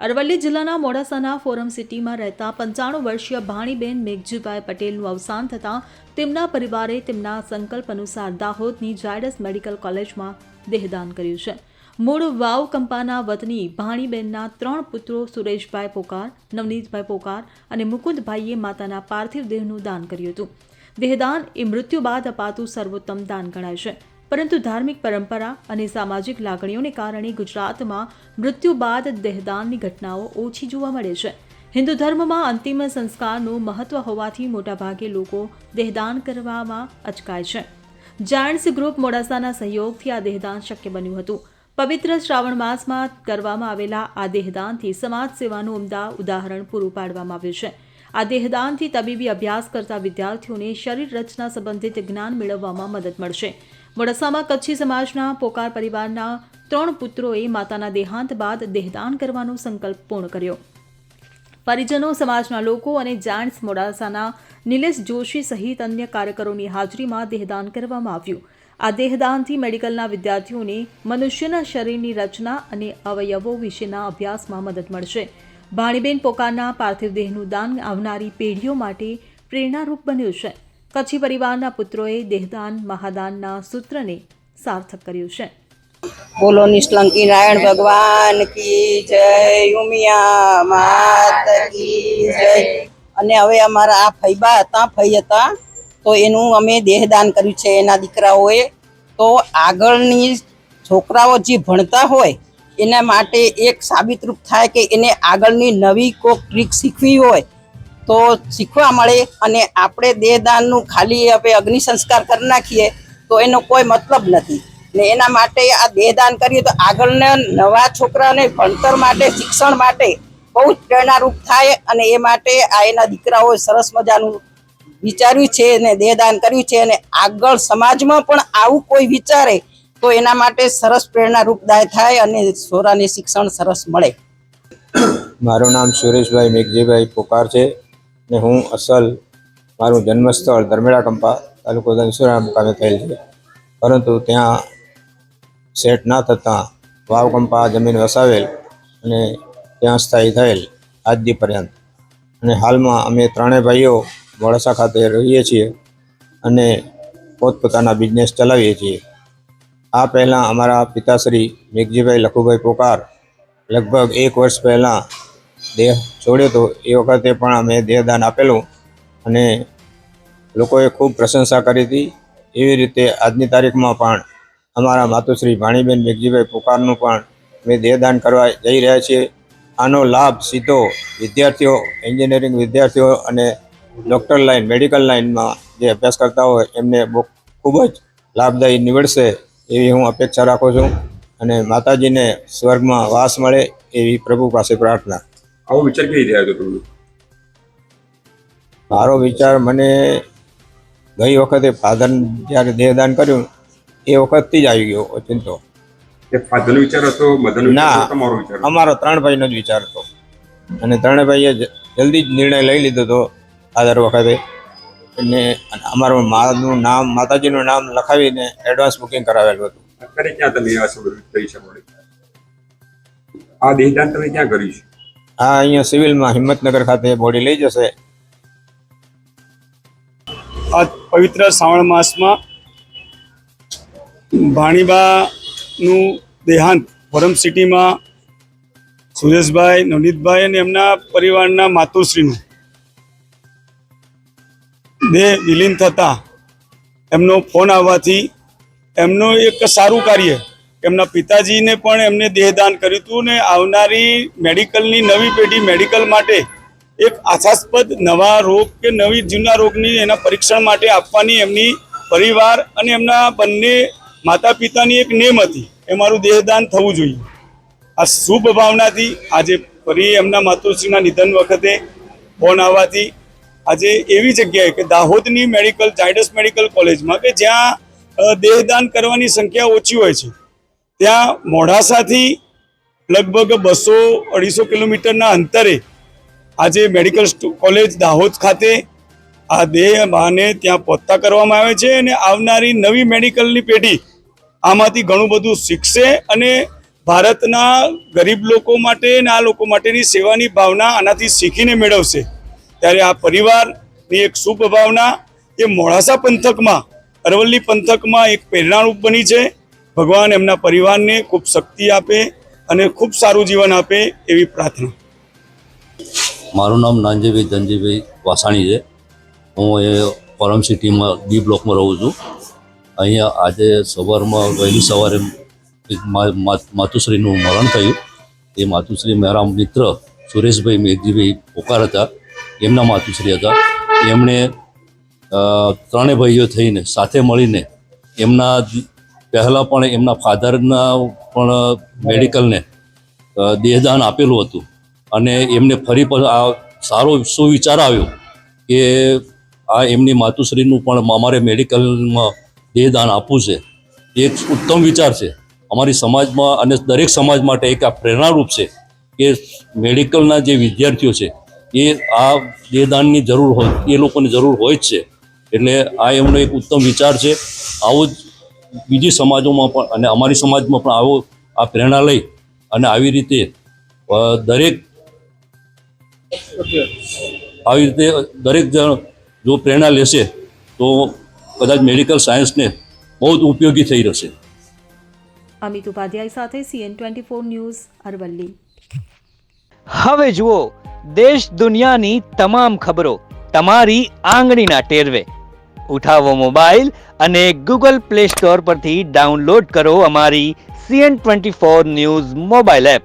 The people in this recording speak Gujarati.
અરવલ્લી જિલ્લાના મોડાસાના ફોરમ સિટીમાં રહેતા 95 વર્ષીય ભાણીબેન મેઘજીભાઈ પટેલનું અવસાન થતાં તેમના પરિવારે તેમના સંકલ્પ અનુસાર દાહોદની ઝાયડસ મેડિકલ કોલેજમાં દેહદાન કર્યું છે. મૂળ વાવ કંપાના વતની ભાણીબેનના 3 પુત્રો સુરેશભાઈ પોકાર, નવનીતભાઈ પોકાર અને મુકુંદભાઈએ માતાના પાર્થિવ દેહનું દાન કર્યું હતું. દેહદાન એ મૃત્યુ બાદ અપાતું સર્વોત્તમ દાન ગણાય છે, પરંતુ ધાર્મિક પરંપરા અને સામાજિક લાગણીઓને કારણે ગુજરાતમાં મૃત્યુ બાદ દેહદાનની ઘટનાઓ ઓછી જોવા મળે છે. હિન્દુ ધર્મમાં અંતિમ સંસ્કારનું મહત્વ હોવાથી મોટાભાગે લોકો દેહદાન કરવામાં અચકાય છે. જાયન્ટ્સ ગ્રુપ મોડાસાના સહયોગથી આ દેહદાન શક્ય બન્યું હતું. પવિત્ર શ્રાવણ માસમાં કરવામાં આવેલા આ દેહદાનથી સમાજ સેવાનું ઉમદા ઉદાહરણ પૂરું પાડવામાં આવ્યું છે. આ દેહદાનથી તબીબી અભ્યાસ કરતા વિદ્યાર્થીઓને શરીર રચના સંબંધિત જ્ઞાન મેળવવામાં મદદ મળશે. મોડાસામાં કચ્છી સમાજના પોકાર પરિવારના 3 પુત્રોએ માતાના દેહાંત બાદ દેહદાન કરવાનો સંકલ્પ પૂર્ણ કર્યો. પરિજનો, સમાજના લોકો અને જાયન્ટ્સ મોડાસાના નિલેશ જોશી સહિત અન્ય કાર્યકરોની હાજરીમાં દેહદાન કરવામાં આવ્યું. આ દેહદાનથી મેડિકલના વિદ્યાર્થીઓને મનુષ્યના શરીરની રચના અને અવયવો વિશેના અભ્યાસમાં મદદ મળશે. ભાણીબેન પોકારના પાર્થિવ દેહનું દાન આવનારી પેઢીઓ માટે પ્રેરણારૂપ બન્યું છે. કચ્છી પરિવારના પુત્રોએ દેહદાન મહાદાનના સૂત્રને સાર્થક કર્યું છે. બોલો નિષ્કલંકી નારાયણ ભગવાન કી જય, ઉમિયા માત કી જય. અને હવે અમારા આ ફઈ હતા તો એનું અમે દેહદાન કર્યું છે એના દીકરાઓએ. તો આગળની છોકરાઓ જે ભણતા હોય એના માટે એક સાબિતરૂપ થાય કે એને આગળની નવી કોઈક ટ્રીક શીખવી હોય તો શીખવા મળે. અને આપણે દેહદાનનું ખાલી હવે અગ્નિ સંસ્કાર કરી નાખીએ તો એનો કોઈ મતલબ નથી. ને એના માટે આ દેહદાન કરીએ તો આગળના નવા છોકરાઓને ભણતર માટે, શિક્ષણ માટે બહુ જ પ્રેરણારૂપ થાય. અને એ માટે આ એના દીકરાઓએ સરસ મજાનું વિચાર્યું છે અને દેહદાન કર્યું છે. અને આગળ સમાજમાં પણ આવું કોઈ વિચારે તો એના માટે સરસ પ્રેરણારૂપદાય થાય અને છોરાને શિક્ષણ સરસ મળે. મારું નામ સુરેશભાઈ મેઘજીભાઈ પોકાર છે ને હું અસલ મારું જન્મસ્થળ ધર્મેડા કંપા તાલુકો ધનસુરા મુકામે થયેલ છે, પરંતુ ત્યાં સેટ ના થતાં વાવ કંપા જમીન વસાવેલ અને ત્યાં સ્થાયી થયેલ આજ દી પર્યંત. અને હાલમાં અમે 3 ભાઈઓ મોડાસા ખાતે રહીએ છીએ અને પોતપોતાના બિઝનેસ ચલાવીએ છીએ. આ પહેલાં અમારા પિતાશ્રી મેઘજીભાઈ લખુભાઈ પોકાર લગભગ 1 વર્ષ પહેલાં દેહ છોડ્યો હતો. એ વખતે પણ અમે દેહદાન આપેલું અને લોકોએ ખૂબ પ્રશંસા કરી હતી. એવી રીતે આજની તારીખમાં પણ અમારા માતુશ્રી ભાણીબેન મેઘજીભાઈ પોકારનું પણ અમે દેહદાન કરવા જઈ રહ્યા છીએ. આનો લાભ સીધો વિદ્યાર્થીઓ, એન્જિનિયરિંગ વિદ્યાર્થીઓ અને ડૉક્ટર લાઇન, મેડિકલ લાઇનમાં જે અભ્યાસ કરતા હોય એમને ખૂબ જ લાભદાયી નીવડશે એવી હું અપેક્ષા રાખું છું. અને માતાજીને સ્વર્ગમાં વાસ મળે એવી પ્રભુ પાસે પ્રાર્થના. આવો વિચાર કેવી રીતે આવ્યો હતો? મારો વિચાર મને ગઈ વખતે ફાધર જ્યારે દેહદાન કર્યું એ વખતથી જ આવી ગયો ચિંતો. ફાધરનો વિચાર હતો? ના, તમારો વિચાર? અમારો 3 ભાઈનો જ વિચાર હતો અને 3 ભાઈએ જલ્દી જ નિર્ણય લઈ લીધો હતો ફાધર વખતે. અને અમારું નામ, માતાજીનું નામ લખાવીને એડવાન્સ બુકિંગ કરાવેલું હતું. અત્યારે ક્યાં તમે આ કરી શકો? આ દેહદાન તમે ક્યાં કર્યું છે? આ અહીંયા સિવિલમાં હિંમતનગર ખાતે બોડી લઈ જશે. આ પવિત્ર શ્રાવણ માસમાં ભાણીબાનું દેહાંત ફોરમ સિટીમાં સુરેશભાઈ, નવનીતભાઈ અને એમના પરિવારના માતુશ્રીનું દેહ વિલીન થતાં એમનો ફોન આવવાથી એમનું એક સારું કાર્ય, એમના પિતાજીને પણ એમને દેહદાન કર્યું હતું ને આવનારી મેડિકલની નવી પેઢી મેડિકલ માટે એક આશાસ્પદ નવા રોગ કે નવી જૂના રોગની એના પરીક્ષણ માટે આપવાની એમની પરિવાર અને એમના બંને માતા પિતાની એક નેમ હતી એ મારું દેહદાન થવું જોઈએ. આ શુભ ભાવનાથી આજે ફરી એમના માતુશ્રીના નિધન વખતે ફોન આવવાથી આજે એવી જગ્યાએ કે દાહોદની મેડિકલ, ઝાયડસ મેડિકલ કોલેજમાં કે જ્યાં દેહદાન કરવાની સંખ્યા ઓછી હોય છે, ત્યાં મોડાસાથી લગભગ 200-250 કિલોમીટરના અંતરે આજે મેડિકલ કોલેજ દાહોદ ખાતે આ દેહને ત્યાં પહોંચતા કરવામાં આવે છે. અને આવનારી નવી મેડિકલની પેઢી આમાંથી ઘણું બધું શીખશે અને ભારતના ગરીબ લોકો માટે અને આ લોકો માટેની સેવાની ભાવના આનાથી શીખીને મેળવશે, ત્યારે આ પરિવારની એક શુભ ભાવના એ મોડાસા પંથકમાં, અરવલ્લી પંથકમાં એક પ્રેરણારૂપ બની છે. ભગવાન એમના પરિવારને ખૂબ શક્તિ આપે અને ખૂબ સારું જીવન આપે એવી પ્રાર્થના. મારું નામ નાનજીભાઈ ધનજીભાઈ વાસાણી છે. હું એ ફોરમ સિટીમાં ડી બ્લોકમાં રહું છું. અહીંયા આજે સવારમાં વહેલી સવારે એક માતુશ્રીનું મરણ થયું. એ માતુશ્રી મારા મિત્ર સુરેશભાઈ મેઘજીભાઈ પોકાર હતા, એમના માતુશ્રી હતા. એમણે ત્રણેય ભાઈઓ થઈને સાથે મળીને એમના પહેલાં પણ એમના ફાધરના પણ મેડિકલને દેહદાન આપેલું હતું અને એમને ફરી પણ આ સારો સુવિચાર આવ્યો કે આ એમની માતુશ્રીનું પણ અમારે મેડિકલમાં દેહદાન આપવું છે. એક ઉત્તમ વિચાર છે અમારી સમાજમાં અને દરેક સમાજ માટે એક આ પ્રેરણારૂપ છે કે મેડિકલના જે વિદ્યાર્થીઓ છે એ આ દેહદાનની જરૂર હોય, એ લોકોની જરૂર હોય જ છે. એટલે આ એમનો એક ઉત્તમ વિચાર છે. આવું જ બીજી સમાજોમાં પણ અને અમારી સમાજમાં પણ આવો આ પ્રેરણા લઈ અને આવી રીતે દરેક જણ જો પ્રેરણા લેશે તો કદાચ મેડિકલ સાયન્સને બહુ જ ઉપયોગી થઈ રહેશે. અમિત ઉપાધ્યાય સાથે CN24 ન્યૂઝ, અરવલ્લી. હવે જુઓ દેશ દુનિયાની તમામ ખબરો તમારી આંગળીના ટેરવે. ઉઠાવો મોબાઈલ અને Google Play Store પરથી ડાઉનલોડ કરો અમારી CN24 ન્યૂઝ મોબાઈલ એપ.